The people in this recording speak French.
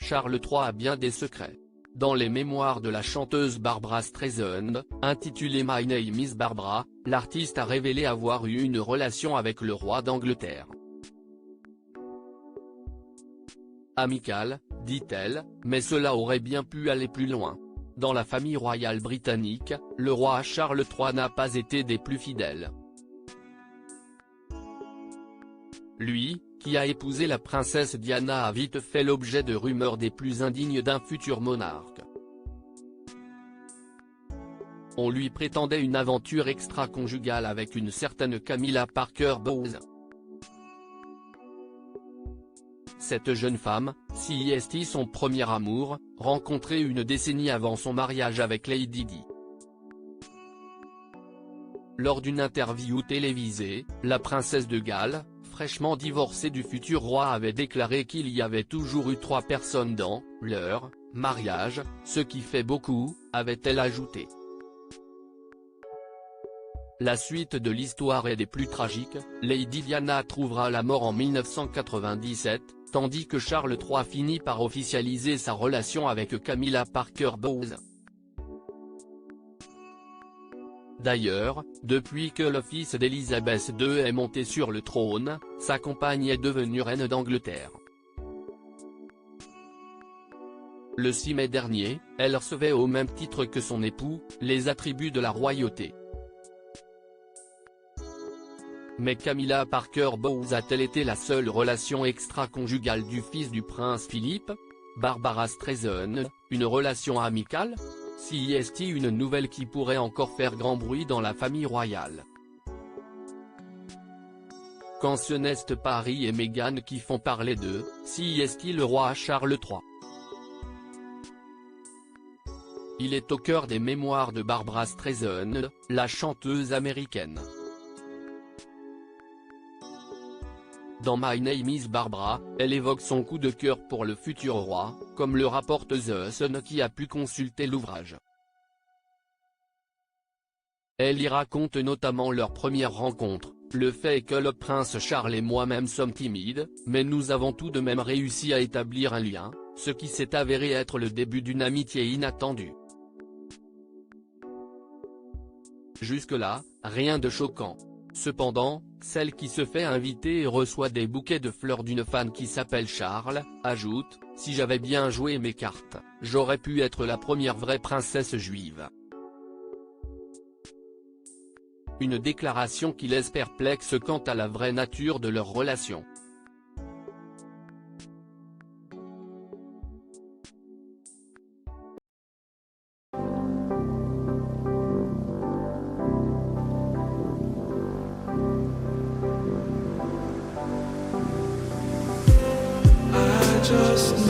Charles III a bien des secrets. Dans les mémoires de la chanteuse Barbra Streisand, intitulé My Name is Barbara, l'artiste a révélé avoir eu une relation avec le roi d'Angleterre. Amicale, dit-elle, mais cela aurait bien pu aller plus loin. Dans la famille royale britannique, le roi Charles III n'a pas été des plus fidèles. Lui, qui a épousé la princesse Diana, a vite fait l'objet de rumeurs des plus indignes d'un futur monarque. On lui prétendait une aventure extra-conjugale avec une certaine Camilla Parker Bowles. Cette jeune femme, CEST son premier amour, rencontré une décennie avant son mariage avec Lady Di. Lors d'une interview télévisée, la princesse de Galles, fraîchement divorcée du futur roi, avait déclaré qu'il y avait toujours eu 3 personnes dans leur mariage, ce qui fait beaucoup, avait-elle ajouté. La suite de l'histoire est des plus tragiques. Lady Diana trouvera la mort en 1997, tandis que Charles III finit par officialiser sa relation avec Camilla Parker Bowles. D'ailleurs, depuis que le fils d'Élisabeth II est monté sur le trône, sa compagne est devenue reine d'Angleterre. Le 6 mai dernier, elle recevait au même titre que son époux, les attributs de la royauté. Mais Camilla Parker Bowles a-t-elle été la seule relation extra-conjugale du fils du prince Philippe? Barbra Streisand, une relation amicale? CEST une nouvelle qui pourrait encore faire grand bruit dans la famille royale. Quand ce n'est pas Harry et Meghan qui font parler d'eux, CEST le roi Charles III. Il est au cœur des mémoires de Barbra Streisand, la chanteuse américaine. Dans My Name is Barbara, elle évoque son coup de cœur pour le futur roi, comme le rapporte The Sun qui a pu consulter l'ouvrage. Elle y raconte notamment leur première rencontre. Le fait est que le prince Charles et moi-même sommes timides, mais nous avons tout de même réussi à établir un lien, ce qui s'est avéré être le début d'une amitié inattendue. Jusque-là, rien de choquant. Cependant, celle qui se fait inviter et reçoit des bouquets de fleurs d'une fan qui s'appelle Charles, ajoute « Si j'avais bien joué mes cartes, j'aurais pu être la première vraie princesse juive ». Une déclaration qui laisse perplexe quant à la vraie nature de leur relation. Just